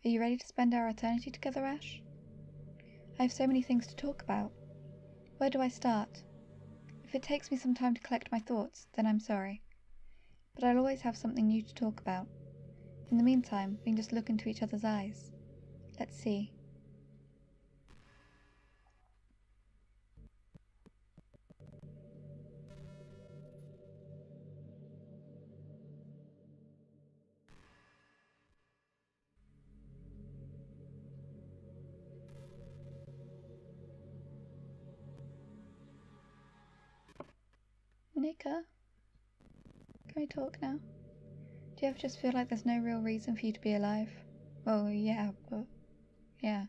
Are you ready to spend our eternity together, Ash? I have so many things to talk about. Where do I start? If it takes me some time to collect my thoughts, then I'm sorry. But I'll always have something new to talk about. In the meantime, we can just look into each other's eyes. Let's see. Monika? Can we talk now? Do you ever just feel like there's no real reason for you to be alive? Well, yeah, but... yeah.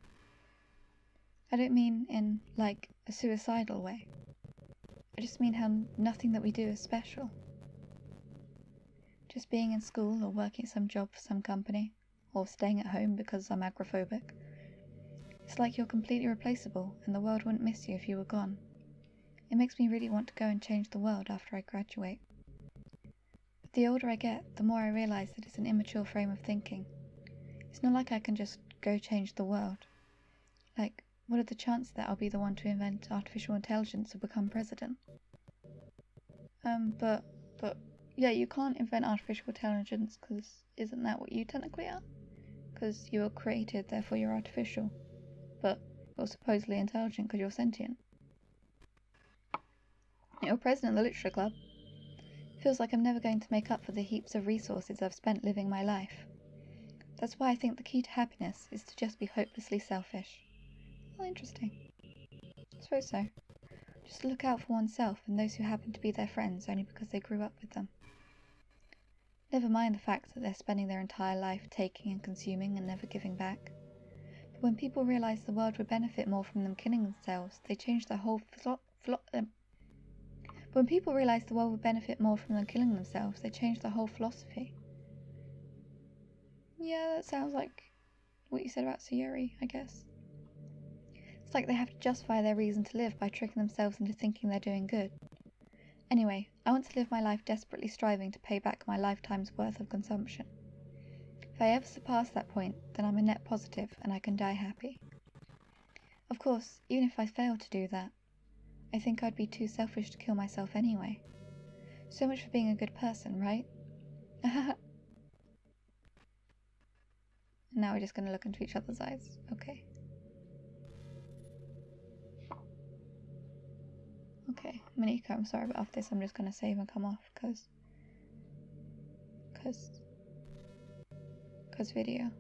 I don't mean in, like, a suicidal way. I just mean how nothing that we do is special. Just being in school or working some job for some company, or staying at home because I'm agoraphobic. It's like you're completely replaceable and the world wouldn't miss you if you were gone. It makes me really want to go and change the world after I graduate. But the older I get, the more I realise that it's an immature frame of thinking. It's not like I can just go change the world. Like, what are the chances that I'll be the one to invent artificial intelligence or become president? But, yeah, you can't invent artificial intelligence because isn't that what you technically are? Because you were created, therefore you're artificial. But you're supposedly intelligent because you're sentient. You're president of the literature club. Feels like I'm never going to make up for the heaps of resources I've spent living my life. That's why I think the key to happiness is to just be hopelessly selfish. Well, interesting. I suppose so. Just look out for oneself and those who happen to be their friends only because they grew up with them. Never mind the fact that they're spending their entire life taking and consuming and never giving back. But when people realise the world would benefit more from them killing themselves, they change their whole When people realise the world would benefit more from them killing themselves, they change their whole philosophy. Yeah, that sounds like what you said about Sayuri, I guess. It's like they have to justify their reason to live by tricking themselves into thinking they're doing good. Anyway, I want to live my life desperately striving to pay back my lifetime's worth of consumption. If I ever surpass that point, then I'm a net positive and I can die happy. Of course, even if I fail to do that, I think I'd be too selfish to kill myself anyway. So much for being a good person, right? Now we're just going to look into each other's eyes. Okay. Okay, Monika, I'm sorry, but after this I'm just going to save and come off, cause video.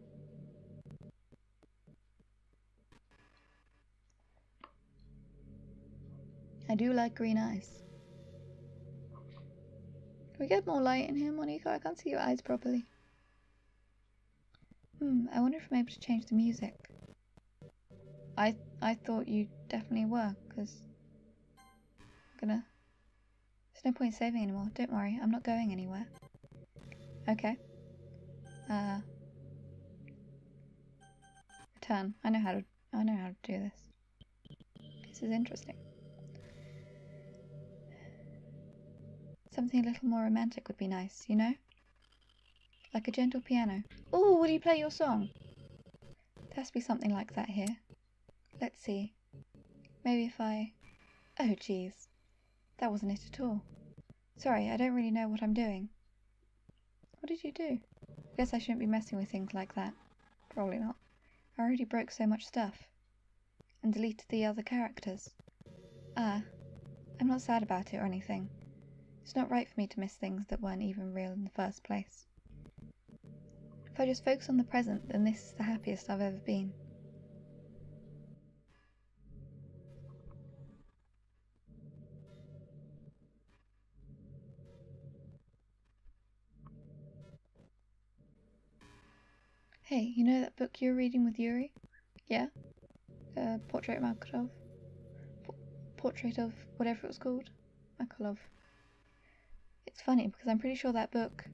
I do like green eyes. Can we get more light in here, Monika? I can't see your eyes properly. I wonder if I'm able to change the music. I thought you definitely were, because there's no point saving anymore. Don't worry, I'm not going anywhere. Okay. Return. I know how to do this. This is interesting. Something a little more romantic would be nice, you know? Like a gentle piano. Oh, will you play your song? There has to be something like that here. Let's see. Maybe if I... Oh, jeez. That wasn't it at all. Sorry, I don't really know what I'm doing. What did you do? Guess I shouldn't be messing with things like that. Probably not. I already broke so much stuff. And deleted the other characters. I'm not sad about it or anything. It's not right for me to miss things that weren't even real in the first place. If I just focus on the present, then this is the happiest I've ever been. Hey, you know that book you were reading with Yuri? Yeah? Portrait of Makarov? Portrait of whatever it was called? Makarov. It's funny because I'm pretty sure that book...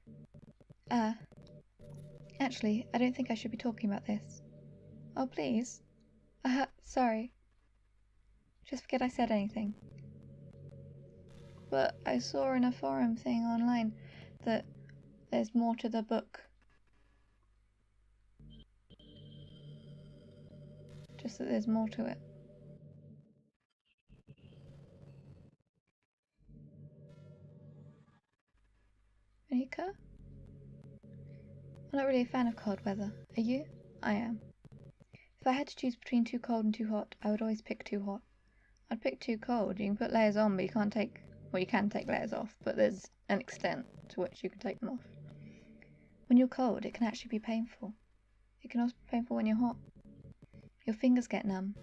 Actually, I don't think I should be talking about this. Oh, please? Sorry. Just forget I said anything. But I saw in a forum thing online that there's more to the book. just that there's more to it. Monika? I'm not really a fan of cold weather. Are you? I am. If I had to choose between too cold and too hot, I would always pick too hot. I'd pick too cold. You can put layers on, but you can't take... Well, you can take layers off, but there's an extent to which you can take them off. When you're cold, it can actually be painful. It can also be painful when you're hot. Your fingers get numb.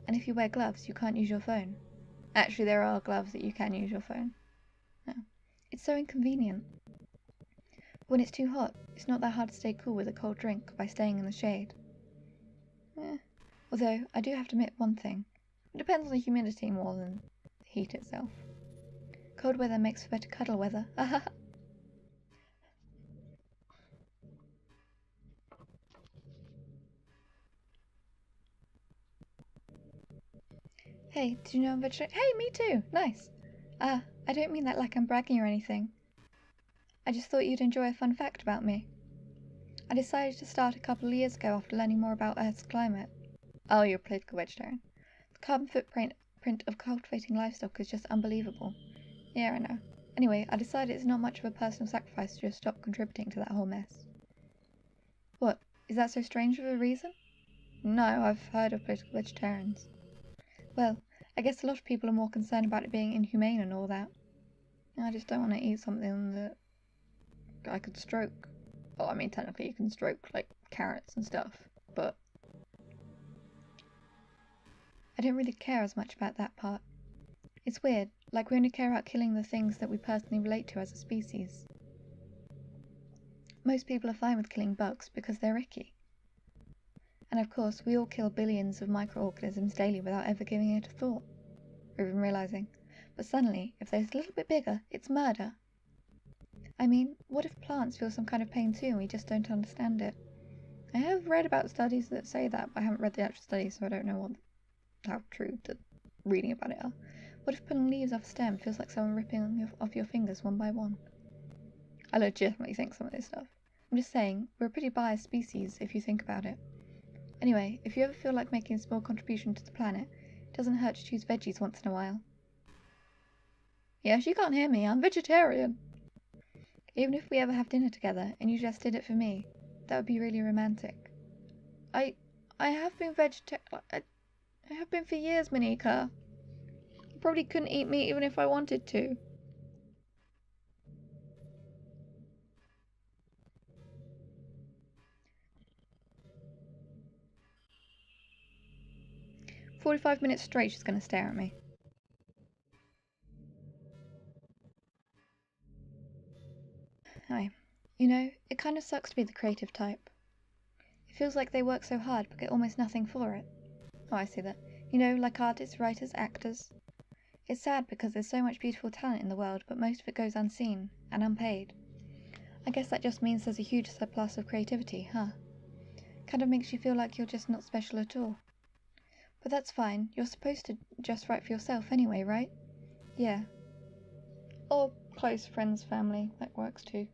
And if you wear gloves, you can't use your phone. Actually, there are gloves that you can use your phone. No. It's so inconvenient. When it's too hot, it's not that hard to stay cool with a cold drink by staying in the shade. Although, I do have to admit one thing. It depends on the humidity more than the heat itself. Cold weather makes for better cuddle weather. Hey, did you know I'm vegetarian? Hey, me too! Nice! I don't mean that like I'm bragging or anything. I just thought you'd enjoy a fun fact about me. I decided to start a couple of years ago after learning more about Earth's climate. Oh, you're a political vegetarian. The carbon footprint of cultivating livestock is just unbelievable. Yeah, I know. Anyway, I decided it's not much of a personal sacrifice to just stop contributing to that whole mess. What? Is that so strange of a reason? No, I've heard of political vegetarians. Well, I guess a lot of people are more concerned about it being inhumane and all that. I just don't want to eat something that I could stroke. Well, I mean, technically you can stroke, like, carrots and stuff, but I don't really care as much about that part. It's weird, like we only care about killing the things that we personally relate to as a species. Most people are fine with killing bugs because they're icky. And of course, we all kill billions of microorganisms daily without ever giving it a thought, or even realizing. But suddenly, if they're a little bit bigger, it's murder. I mean, what if plants feel some kind of pain too and we just don't understand it? I have read about studies that say that, but I haven't read the actual studies, so I don't know how true the reading about it are. What if pulling leaves off a stem feels like someone ripping off your fingers one by one? I legitimately think some of this stuff. I'm just saying, we're a pretty biased species if you think about it. Anyway, if you ever feel like making a small contribution to the planet, it doesn't hurt to choose veggies once in a while. Yes, you can't hear me, I'm vegetarian! Even if we ever have dinner together, and you just did it for me, that would be really romantic. I have been I have been for years, Monika. I probably couldn't eat meat even if I wanted to. "45 minutes straight she's going to stare at me. Hi. You know, it kind of sucks to be the creative type. It feels like they work so hard but get almost nothing for it. Oh, I see that. You know, like artists, writers, actors. It's sad because there's so much beautiful talent in the world, but most of it goes unseen and unpaid. I guess that just means there's a huge surplus of creativity, huh? Kind of makes you feel like you're just not special at all. But that's fine. You're supposed to just write for yourself anyway, right? Yeah. Or close friends, family. That works too.